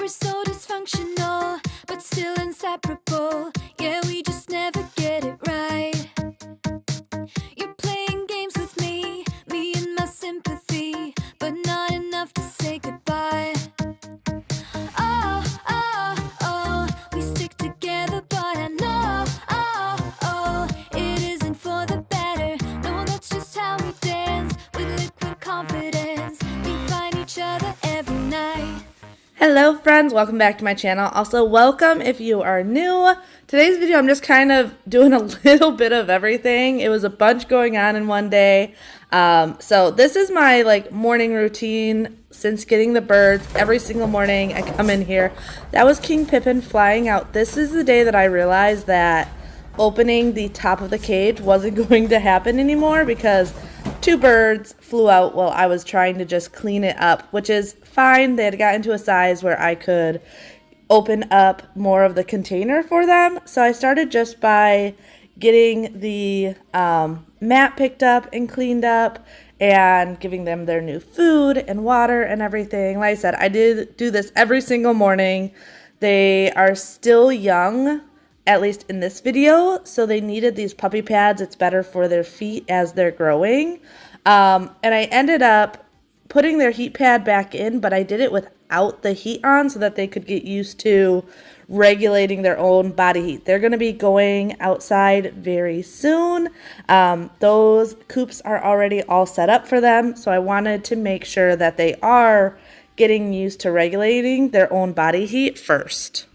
We're so dysfunctional, but still inseparable. Yeah, we just never get it right. You're playing games with me and my sympathy, but not enough to say goodbye. Oh, oh, oh, we stick together, but I know, it isn't for the better. No, that's just how we dance, with liquid confidence. We find each other every night. Hello friends, welcome back to my channel. Also, welcome if you are new. Today's video, I'm just kind of doing a little bit of everything. It was a bunch going on in one day. So this is my morning routine since getting the birds. Every single morning I come in here. That was King Pippin flying out. This is the day that I realized that opening the top of the cage wasn't going to happen anymore because two birds flew out while I was trying to just clean it up, which is fine. They had gotten to a size where I could open up more of the container for them. So I started just by getting the mat picked up and cleaned up and giving them their new food and water and everything. Like I said, I did do this every single morning. They are still young, at least in this video, so they needed these puppy pads. It's better for their feet as they're growing. And I ended up putting their heat pad back in, but I did it without the heat on so that they could get used to regulating their own body heat. They're going to be going outside very soon. Those coops are already all set up for them, so I wanted to make sure that they are getting used to regulating their own body heat first.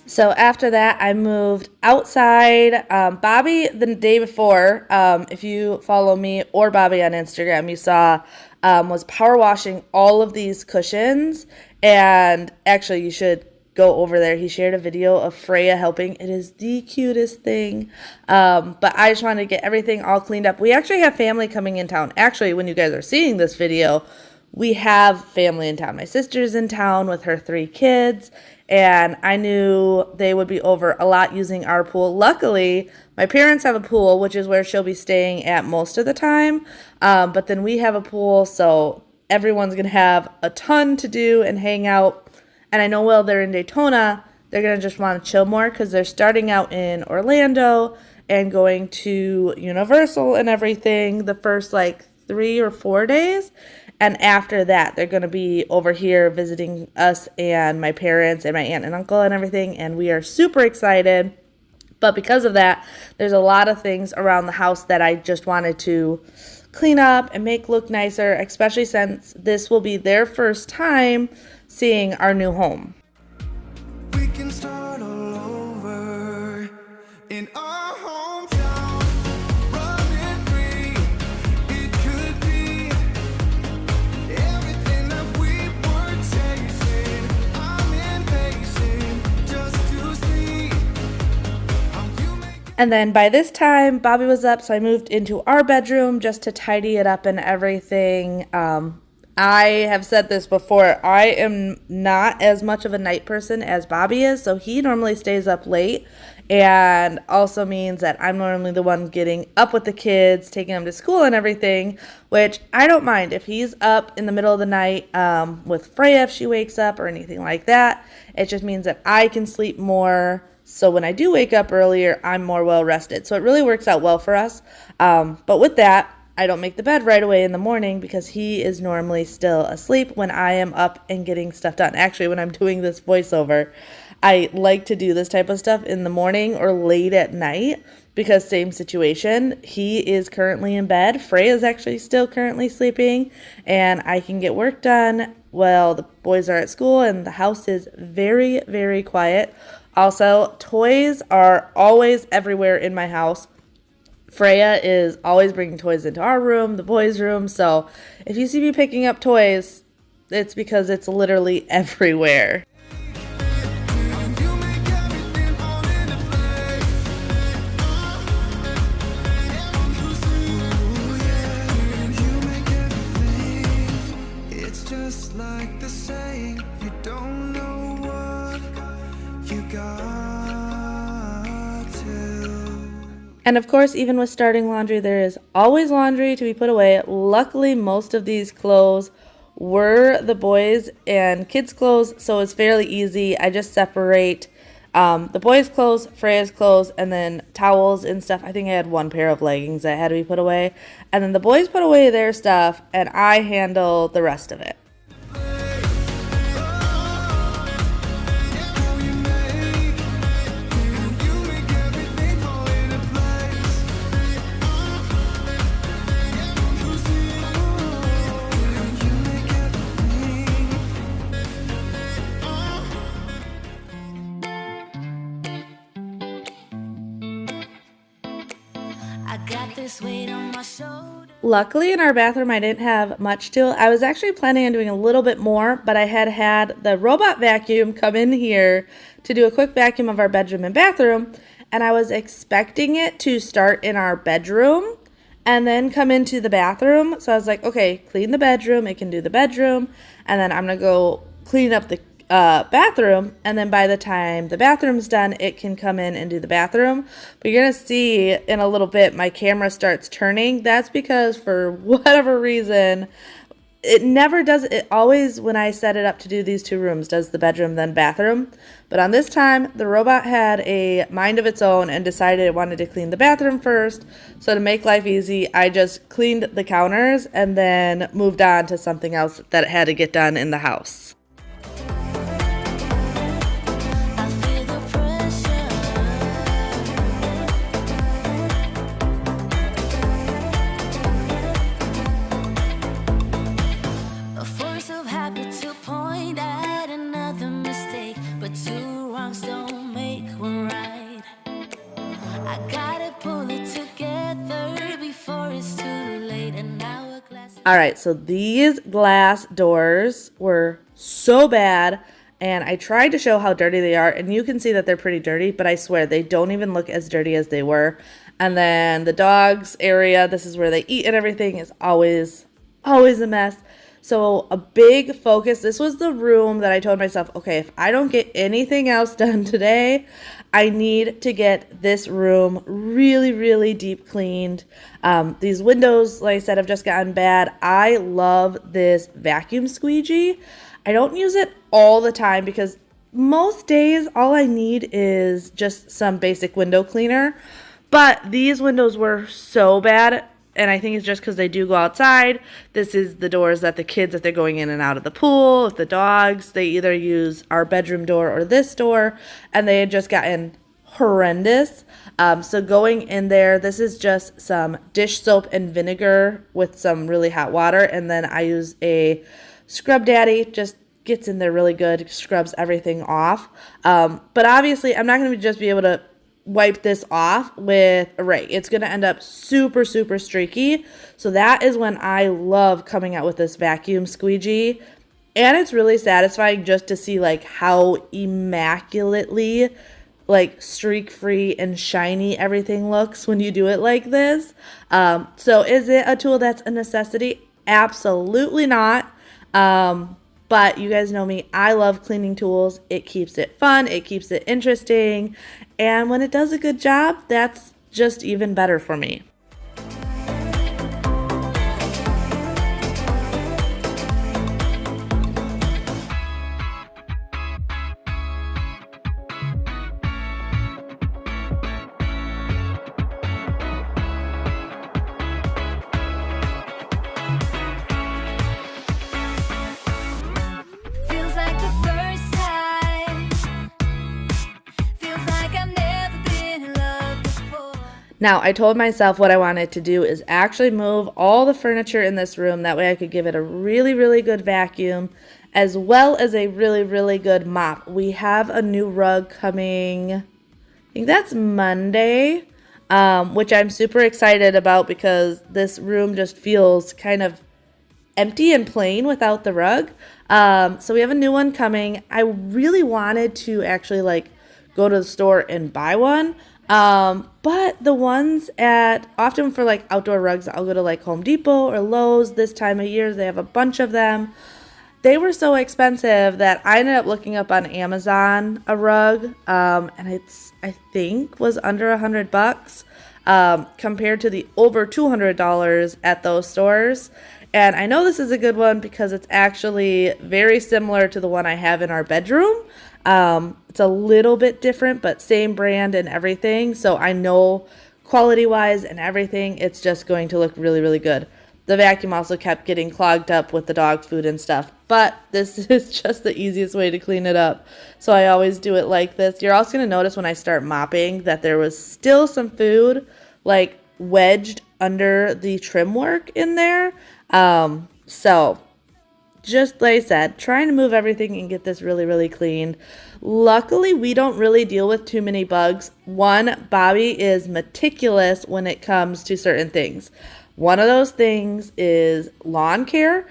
So after that, I moved outside. Bobby, the day before, if you follow me or Bobby on Instagram, you saw, was power washing all of these cushions. And actually, you should go over there. He shared a video of Freya helping. It is the cutest thing. But I just wanted to get everything all cleaned up. We actually have family coming in town. Actually, when you guys are seeing this video, we have family in town. My sister's in town with her 3 kids, and I knew they would be over a lot using our pool. Luckily, my parents have a pool, which is where she'll be staying at most of the time, but then we have a pool, so everyone's going to have a ton to do and hang out. And I know while they're in Daytona, they're going to just want to chill more because they're starting out in Orlando and going to Universal and everything the first 3 or 4 days. And after that, they're going to be over here visiting us and my parents and my aunt and uncle and everything. And we are super excited. But because of that, there's a lot of things around the house that I just wanted to clean up and make look nicer, especially since this will be their first time seeing our new home. We can start all over in our hometown, running free. It could be everything that we were chasing. I'm impatient just to see how you make it. And then by this time, Bobby was up, so I moved into our bedroom just to tidy it up and everything. I have said this before, I am not as much of a night person as Bobby is, so he normally stays up late, and also means that I'm normally the one getting up with the kids, taking them to school and everything, which I don't mind. If he's up in the middle of the night with Freya if she wakes up or anything like that, it just means that I can sleep more, so when I do wake up earlier, I'm more well rested. So it really works out well for us, but with that, I don't make the bed right away in the morning because he is normally still asleep when I am up and getting stuff done. Actually, when I'm doing this voiceover, I like to do this type of stuff in the morning or late at night because same situation. He is currently in bed. Freya is actually still currently sleeping, and I can get work done while the boys are at school and the house is very, very quiet. Also, toys are always everywhere in my house. Freya is always bringing toys into our room, the boys' room, so if you see me picking up toys, it's because it's literally everywhere. You make everything fall into place. Ooh, yeah. You make everything. It's just like the saying, you don't know what you got till. And of course, even with starting laundry, there is always laundry to be put away. Luckily, most of these clothes were the boys' and kids' clothes, so it's fairly easy. I just separate the boys' clothes, Freya's clothes, and then towels and stuff. I think I had one pair of leggings that had to be put away. And then the boys put away their stuff, and I handle the rest of it. I got this weight on my shoulder. Luckily, in our bathroom, I didn't have much to. I was actually planning on doing a little bit more, but I had the robot vacuum come in here to do a quick vacuum of our bedroom and bathroom, and I was expecting it to start in our bedroom and then come into the bathroom. So I was like, okay, clean the bedroom. It can do the bedroom, and then I'm going to go clean up the bathroom, and then by the time the bathroom's done, it can come in and do the bathroom. But you're gonna see in a little bit my camera starts turning. That's because for whatever reason it never does. It always, when I set it up to do these two rooms, does the bedroom then bathroom. But on this time, the robot had a mind of its own and decided it wanted to clean the bathroom first. So to make life easy, I just cleaned the counters and then moved on to something else that it had to get done in the house. I feel the pressure. A force of habit to point at another mistake, but two wrongs don't make one right. I gotta pull it together before it's too late, and now a glass. All right, so these glass doors were so bad, and I tried to show how dirty they are, and you can see that they're pretty dirty, but I swear they don't even look as dirty as they were. And then the dogs area, this is where they eat and everything, is always a mess. So a big focus, this was the room that I told myself, okay, if I don't get anything else done today, I need to get this room really, really deep cleaned. These windows, like I said, have just gotten bad. I love this vacuum squeegee. I don't use it all the time because most days all I need is just some basic window cleaner. But these windows were so bad, and I think it's just because they do go outside. This is the doors that the kids, if they're going in and out of the pool, if the dogs, they either use our bedroom door or this door, and they had just gotten horrendous. So going in there, this is just some dish soap and vinegar with some really hot water, and then I use a Scrub Daddy, just gets in there really good, scrubs everything off. But obviously, I'm not going to just be able to wipe this off with a rag. It's going to end up super, super streaky. So that is when I love coming out with this vacuum squeegee. And it's really satisfying just to see like how immaculately like streak free and shiny everything looks when you do it like this. So is it a tool that's a necessity? Absolutely not. But you guys know me, I love cleaning tools. It keeps it fun, it keeps it interesting, and when it does a good job, that's just even better for me. Feels like the first time. Feels like I've never been in love before. Now, I told myself what I wanted to do is actually move all the furniture in this room. That way I could give it a really, really good vacuum as well as a really, really good mop. We have a new rug coming, I think that's Monday, which I'm super excited about because this room just feels kind of empty and plain without the rug. So we have a new one coming. I really wanted to actually like go to the store and buy one. But the ones often for like outdoor rugs, I'll go to like Home Depot or Lowe's this time of year. They have a bunch of them. They were so expensive that I ended up looking up on Amazon a rug, and I think was under $100, compared to the over $200 at those stores. And I know this is a good one because it's actually very similar to the one I have in our bedroom. It's a little bit different, but same brand and everything. So I know quality-wise and everything, it's just going to look really, really good. The vacuum also kept getting clogged up with the dog food and stuff, but this is just the easiest way to clean it up. So I always do it like this. You're also going to notice when I start mopping that there was still some food like wedged under the trim work in there. So just like I said, trying to move everything and get this really, really clean. Luckily, we don't really deal with too many bugs. One, Bobby is meticulous when it comes to certain things. One of those things is lawn care.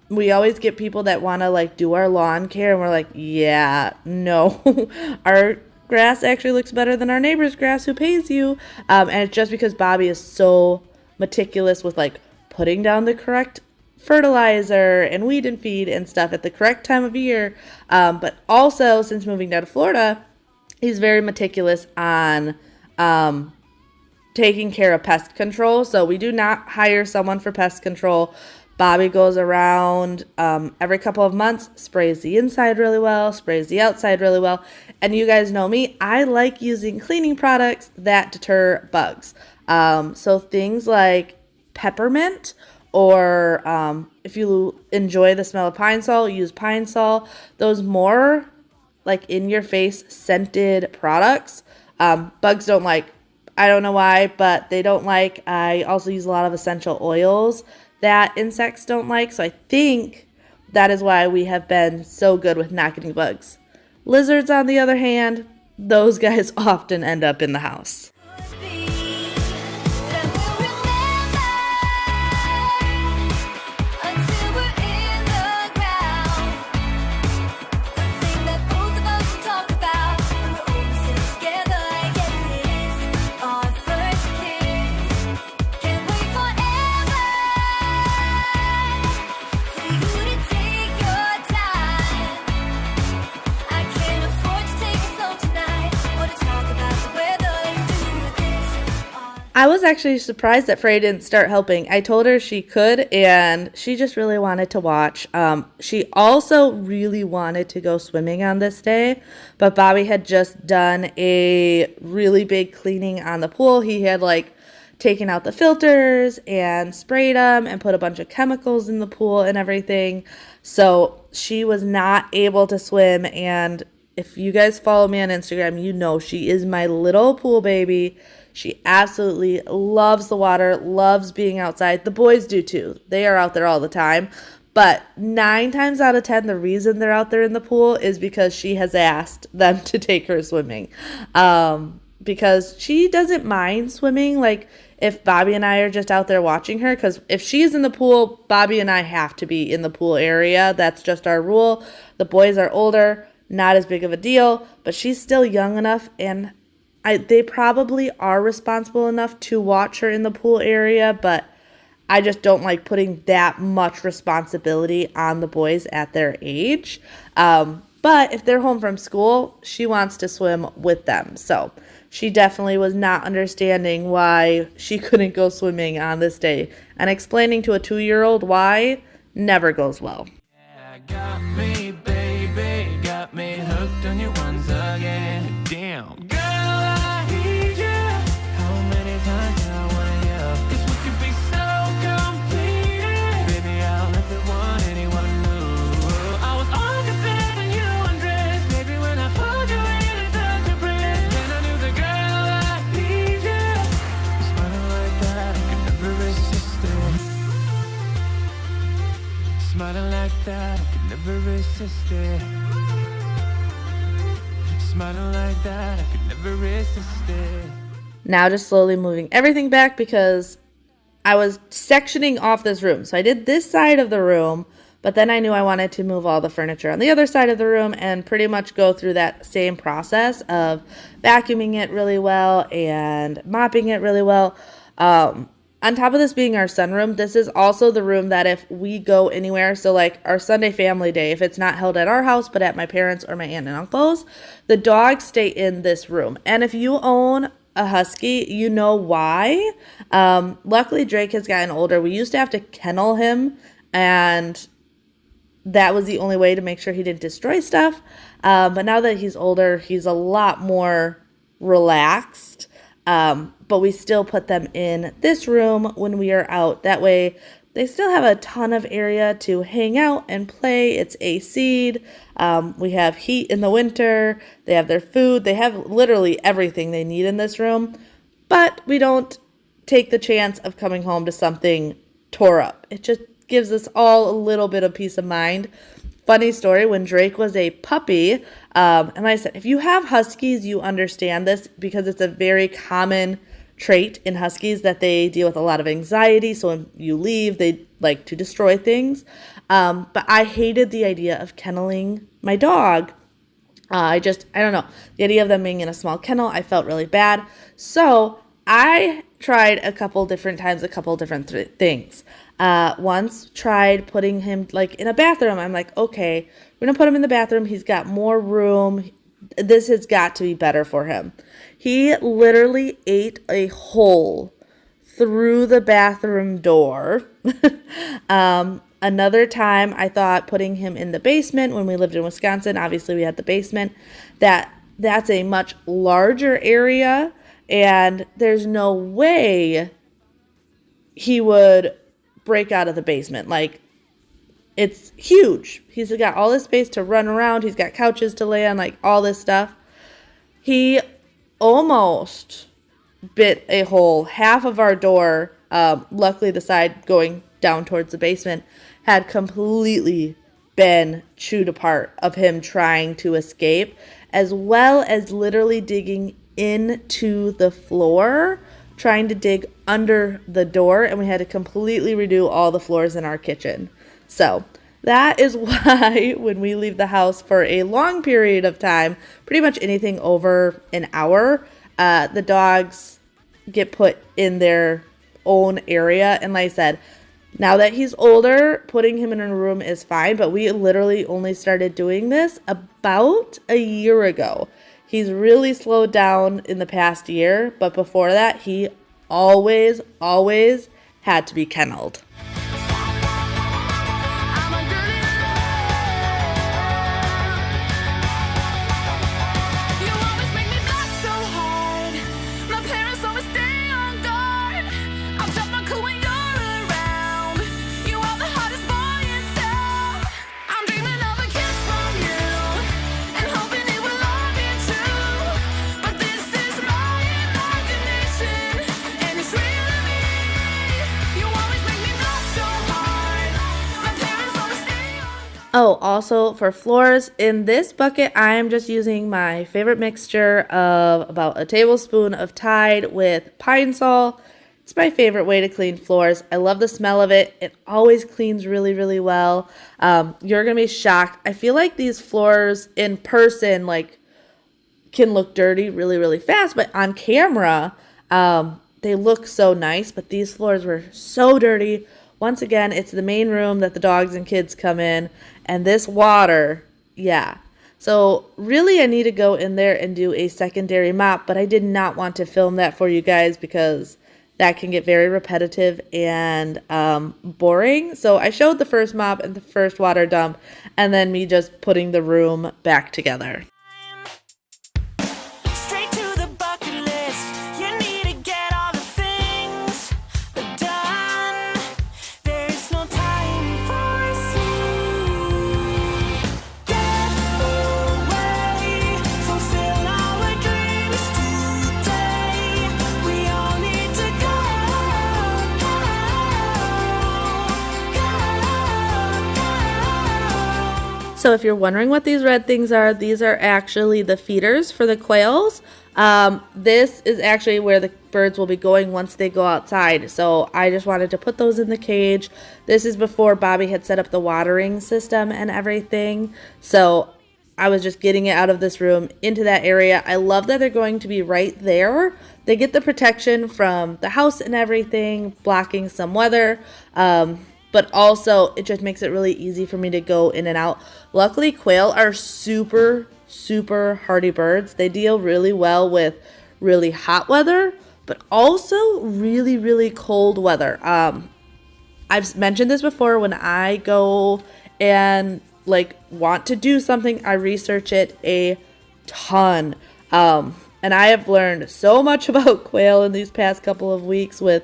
We always get people that want to like do our lawn care and we're like, yeah, no, our grass actually looks better than our neighbor's grass who pays you. And it's just because Bobby is so meticulous with like putting down the correct fertilizer and weed and feed and stuff at the correct time of year. But also since moving down to Florida, he's very meticulous on, taking care of pest control. So we do not hire someone for pest control. Bobby goes around every couple of months, sprays the inside really well, sprays the outside really well. And you guys know me, I like using cleaning products that deter bugs. So things like peppermint, or if you enjoy the smell of Pine Sol, use Pine Sol. Those more like in your face scented products, bugs don't like. I don't know why, but they don't like. I also use a lot of essential oils that insects don't like. So I think that is why we have been so good with not getting bugs. Lizards, on the other hand, those guys often end up in the house. I was actually surprised that Frey didn't start helping. I told her she could, and she just really wanted to watch. She also really wanted to go swimming on this day, but Bobby had just done a really big cleaning on the pool. He had like taken out the filters and sprayed them and put a bunch of chemicals in the pool and everything. So she was not able to swim, and if you guys follow me on Instagram, you know she is my little pool baby. She absolutely loves the water, loves being outside. The boys do too. They are out there all the time. But 9 times out of 10, the reason they're out there in the pool is because she has asked them to take her swimming. Because she doesn't mind swimming, like if Bobby and I are just out there watching her. Because if she's in the pool, Bobby and I have to be in the pool area. That's just our rule. The boys are older, not as big of a deal. But she's still young enough, and they probably are responsible enough to watch her in the pool area, but I just don't like putting that much responsibility on the boys at their age. But if they're home from school, she wants to swim with them. So she definitely was not understanding why she couldn't go swimming on this day. And explaining to a 2-year-old why never goes well. Yeah, got me, baby, got me hooked on you once again. Damn. Smiling like that, I could never resist it. Smiling like that, I could never resist it. Now just slowly moving everything back because I was sectioning off this room. So I did this side of the room, but then I knew I wanted to move all the furniture on the other side of the room and pretty much go through that same process of vacuuming it really well and mopping it really well. On top of this being our sunroom, this is also the room that if we go anywhere, so like our Sunday family day, if it's not held at our house but at my parents' or my aunt and uncle's, the dogs stay in this room. And if you own a husky, you know why. Luckily, Drake has gotten older. We used to have to kennel him, and that was the only way to make sure he didn't destroy stuff. But now that he's older, he's a lot more relaxed. But we still put them in this room when we are out. That way, they still have a ton of area to hang out and play. It's AC'd. We have heat in the winter. They have their food. They have literally everything they need in this room. But we don't take the chance of coming home to something tore up. It just gives us all a little bit of peace of mind. Funny story, when Drake was a puppy, and like I said, if you have huskies, you understand this because it's a very common trait in huskies that they deal with a lot of anxiety. So when you leave, they like to destroy things. But I hated the idea of kenneling my dog. I don't know. The idea of them being in a small kennel, I felt really bad. So I tried a couple different times, a couple different things. Once tried putting him like in a bathroom. I'm like, okay, we're going to put him in the bathroom. He's got more room. This has got to be better for him. He literally ate a hole through the bathroom door. Another time I thought putting him in the basement when we lived in Wisconsin. Obviously we had the basement. That's a much larger area, and there's no way he would break out of the basement. Like, it's huge. He's got all this space to run around. He's got couches to lay on, like all this stuff. He almost bit a hole. Half of our door, luckily the side going down towards the basement, had completely been chewed apart of him trying to escape, as well as literally digging into the floor, trying to dig under the door, and we had to completely redo all the floors in our kitchen. So that is why when we leave the house for a long period of time, pretty much anything over an hour, the dogs get put in their own area. And like I said, now that he's older, putting him in a room is fine, but we literally only started doing this about a year ago. He's really slowed down in the past year, but before that, he always had to be kenneled. Oh, also for floors, in this bucket, I am just using my favorite mixture of about a tablespoon of Tide with Pine Sol. It's my favorite way to clean floors. I love the smell of it. It always cleans really, really well. You're going to be shocked. I feel like these floors in person, like, can look dirty really, really fast, but on camera, they look so nice, but these floors were so dirty. Once again, it's the main room that the dogs and kids come in, and this water, yeah. So really I need to go in there and do a secondary mop, but I did not want to film that for you guys because that can get very repetitive and boring. So I showed the first mop and the first water dump, and then me just putting the room back together. Straight to the bucket list. You need to get all the things done. There's no time for sleep. Get away, fulfill our dreams today. We all need to go. So if you're wondering what these red things are actually the feeders for the quails. This is actually where the birds will be going once they go outside. So I just wanted to put those in the cage. This is before Bobby had set up the watering system and everything. So I was just getting it out of this room into that area. I love that they're going to be right there. They get the protection from the house and everything, blocking some weather. But also it just makes it really easy for me to go in and out. Luckily, quail are super hardy birds. They deal really well with really hot weather, but also really cold weather. I've mentioned this before. When I go and want to do something, I research it a ton. And I have learned so much about quail in these past couple of weeks with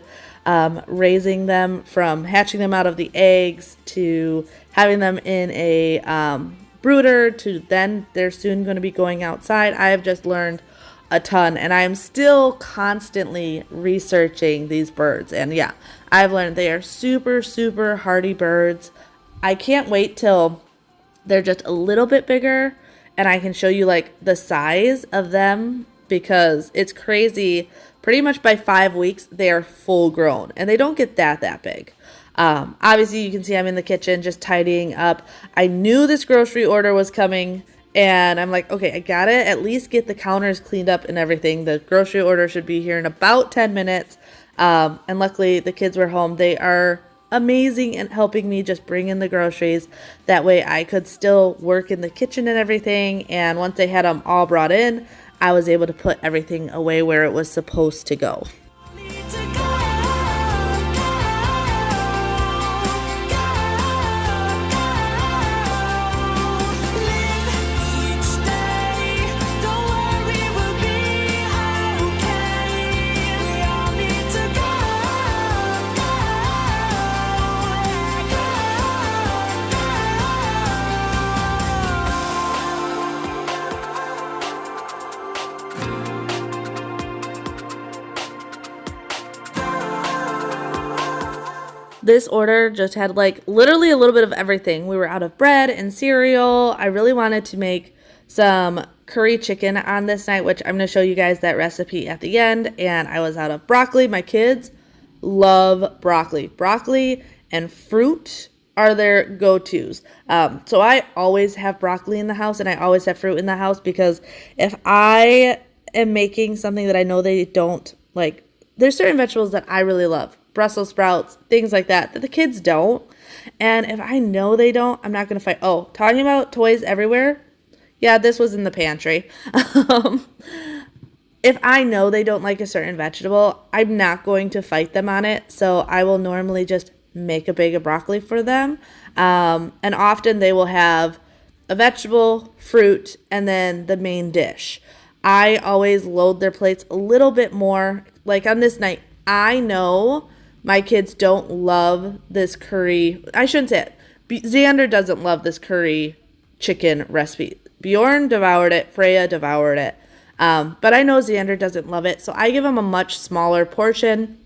raising them, from hatching them out of the eggs to having them in a brooder to then they're soon going to be going outside. I have just learned a ton, and I am still constantly researching these birds. And yeah, I've learned they are super hardy birds. I can't wait till they're just a little bit bigger and I can show you the size of them, because it's crazy. Pretty much by 5 weeks, they are full grown, and they don't get that big. Obviously, you can see I'm in the kitchen just tidying up. I knew this grocery order was coming, and I'm like, okay, I gotta at least get the counters cleaned up and everything. The grocery order should be here in about 10 minutes. And luckily, the kids were home. They are amazing at helping me just bring in the groceries. That way, I could still work in the kitchen and everything. And once they had them all brought in, I was able to put everything away where it was supposed to go. This order just had literally a little bit of everything. We were out of bread and cereal. I really wanted to make some curry chicken on this night, which I'm going to show you guys that recipe at the end. And I was out of broccoli. My kids love broccoli. Broccoli and fruit are their go-tos. So I always have broccoli in the house, and I always have fruit in the house, because if I am making something that I know they don't like, there's certain vegetables that I really love. Brussels sprouts, things like that the kids don't. And if I know they don't, I'm not going to fight. Oh, talking about toys everywhere. Yeah, this was in the pantry. If I know they don't like a certain vegetable, I'm not going to fight them on it. So I will normally just make a bag of broccoli for them. And often they will have a vegetable, fruit, and then the main dish. I always load their plates a little bit more. Like on this night, I know my kids don't love this curry. I shouldn't say it. Xander doesn't love this curry chicken recipe. Bjorn devoured it. Freya devoured it. But I know Xander doesn't love it. So I give him a much smaller portion,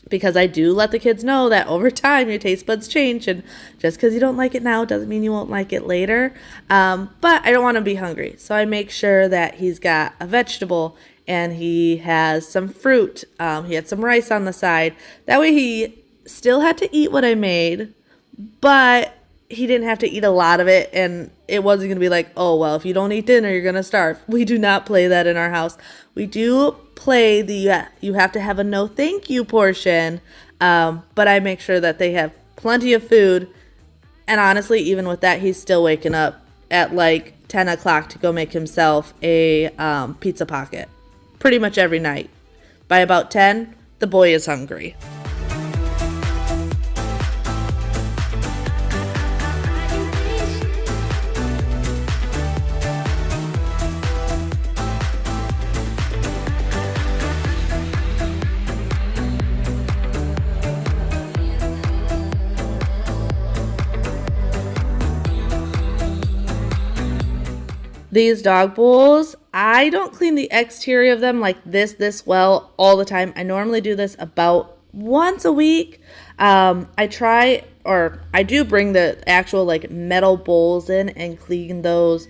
because I do let the kids know that over time your taste buds change. And just because you don't like it now doesn't mean you won't like it later. But I don't want him to be hungry. So I make sure that he's got a vegetable and he has some fruit. He had some rice on the side. That way he still had to eat what I made, but he didn't have to eat a lot of it. And it wasn't going to be like, oh, well, if you don't eat dinner, you're going to starve. We do not play that in our house. We do play the you have to have a no thank you portion. But I make sure that they have plenty of food. And honestly, even with that, he's still waking up at 10 o'clock to go make himself a pizza pocket. Pretty much every night. By about 10, the boy is hungry. These dog bowls, I don't clean the exterior of them like this well all the time. I normally do this about once a week. I do bring the actual metal bowls in and clean those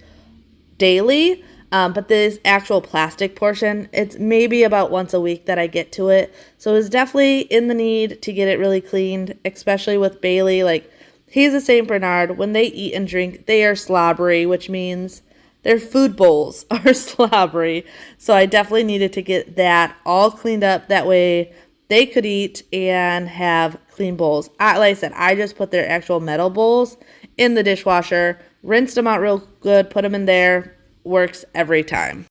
daily. But this actual plastic portion, it's maybe about once a week that I get to it. So it's definitely in the need to get it really cleaned, especially with Bailey. Like, he's a St. Bernard. When they eat and drink, they are slobbery, which means their food bowls are slobbery. So I definitely needed to get that all cleaned up. That way they could eat and have clean bowls. Like I said, I just put their actual metal bowls in the dishwasher, rinsed them out real good, put them in there. Works every time.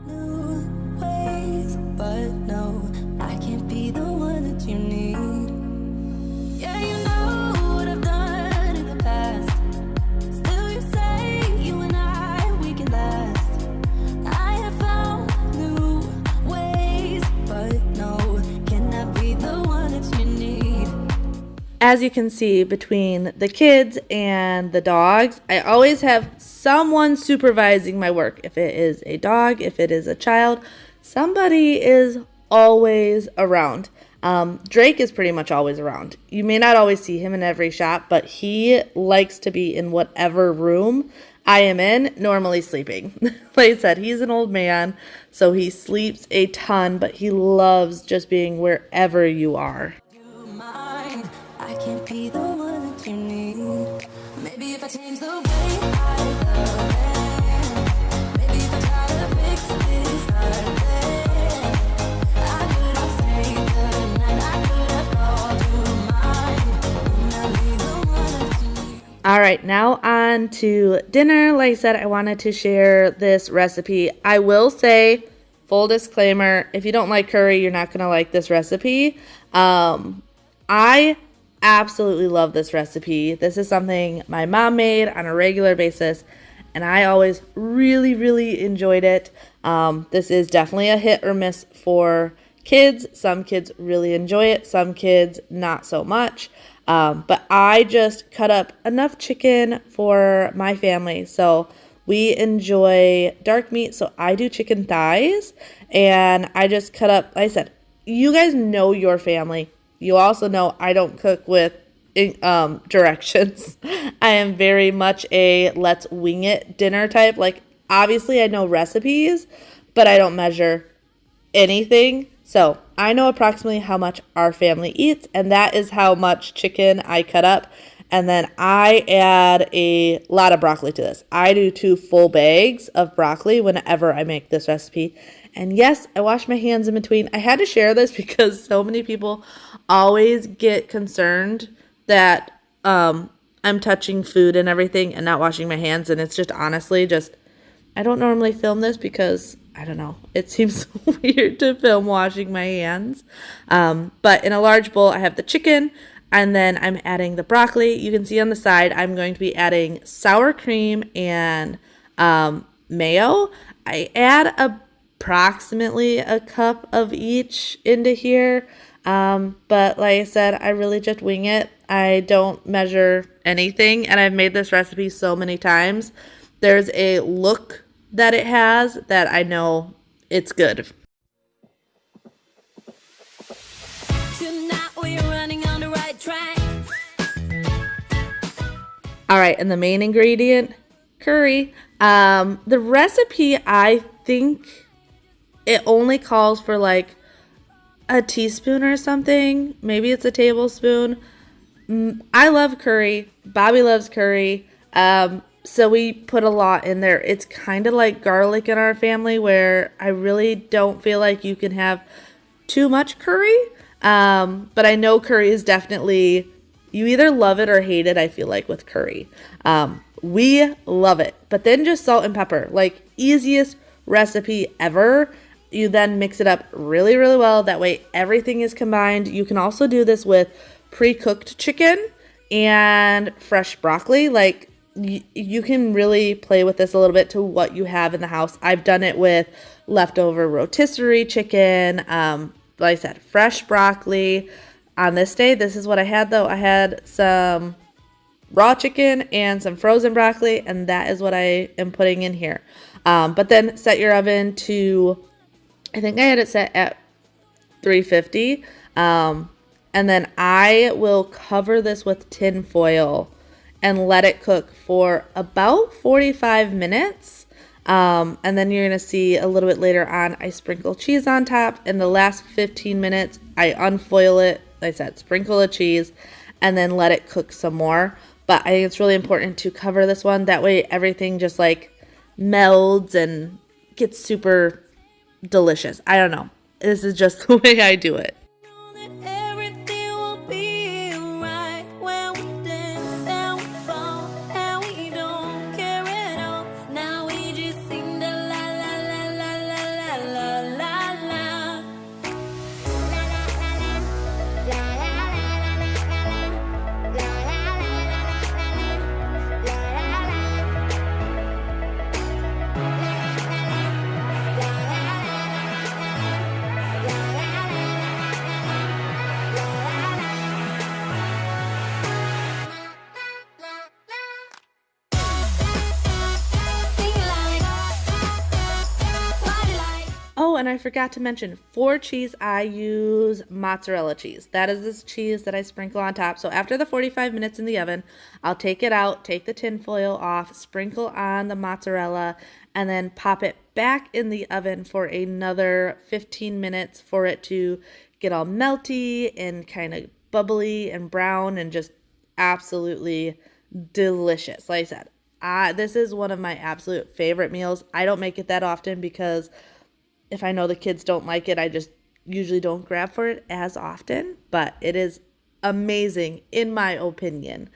New ways, but no, I can't be the one that you need. Yeah, you know what I've done in the past. Still, you say you and I, we can last. I have found new ways, but no, cannot be the one that you need. As you can see, between the kids and the dogs, I always have someone supervising my work. If it is a dog, if it is a child, somebody is always around. Drake is pretty much always around. You may not always see him in every shot, but he likes to be in whatever room I am in, normally sleeping. Like I said, he's an old man, so he sleeps a ton, but he loves just being wherever you are. Mind, I can't be the one that you need. Maybe if I change the way I love it, maybe if I try to fix this right there, I could have saved the night, I could have called you mine. Wouldn't I be the one that you need? All right, now on to dinner. Like I said, I wanted to share this recipe. I will say, full disclaimer, if you don't like curry, you're not going to like this recipe. I absolutely love this recipe. This is something my mom made on a regular basis, and I always really, really enjoyed it. This is definitely a hit or miss for kids. Some kids really enjoy it, some kids not so much. But I just cut up enough chicken for my family. So we enjoy dark meat, so I do chicken thighs, and I just cut up, like I said, you guys know your family. You also know I don't cook with directions. I am very much a let's wing it dinner type. Like, obviously I know recipes, but I don't measure anything. So I know approximately how much our family eats, and that is how much chicken I cut up. And then I add a lot of broccoli to this. I do 2 full bags of broccoli whenever I make this recipe. And yes, I wash my hands in between. I had to share this because so many people always get concerned that I'm touching food and everything and not washing my hands. And it's just honestly just, I don't normally film this because, I don't know, it seems weird to film washing my hands. But in a large bowl, I have the chicken, and then I'm adding the broccoli. You can see on the side, I'm going to be adding sour cream and mayo. I add approximately a cup of each into here. But like I said, I really just wing it. I don't measure anything, and I've made this recipe so many times. There's a look that it has that I know it's good. Tonight we're running on the right track. All right, and the main ingredient, curry. The recipe, I think it only calls for like a teaspoon or something. Maybe it's a tablespoon. I love curry. Bobby loves curry. So we put a lot in there. It's kind of like garlic in our family, where I really don't feel like you can have too much curry. But I know curry is definitely, you either love it or hate it, I feel like, with curry. We love it. But then just salt and pepper, like easiest recipe ever. You then mix it up really, really well. That way everything is combined. You can also do this with pre-cooked chicken and fresh broccoli. Like, you can really play with this a little bit to what you have in the house. I've done it with leftover rotisserie chicken. Like I said, fresh broccoli. On this day, this is what I had though. I had some raw chicken and some frozen broccoli, and that is what I am putting in here. But then set your oven to, I think I had it set at 350. And then I will cover this with tin foil and let it cook for about 45 minutes. And then you're going to see a little bit later on, I sprinkle cheese on top. In the last 15 minutes, I unfoil it. Like I said, sprinkle the cheese and then let it cook some more. But I think it's really important to cover this one. That way everything just like melds and gets super delicious. I don't know. This is just the way I do it. Know that everything will be alright when we dance and we fall and we don't care at all. Now we just sing the la la la la la la la la la. Oh, and I forgot to mention, for cheese, I use mozzarella cheese. That is this cheese that I sprinkle on top. So after the 45 minutes in the oven, I'll take it out, take the tin foil off, sprinkle on the mozzarella, and then pop it back in the oven for another 15 minutes for it to get all melty and kind of bubbly and brown and just absolutely delicious. Like I said, this is one of my absolute favorite meals. I don't make it that often because if I know the kids don't like it, I just usually don't grab for it as often, but it is amazing in my opinion.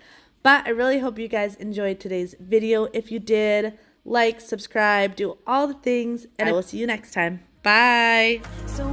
But I really hope you guys enjoyed today's video. If you did, like, subscribe, do all the things, and I will see you next time. Bye. So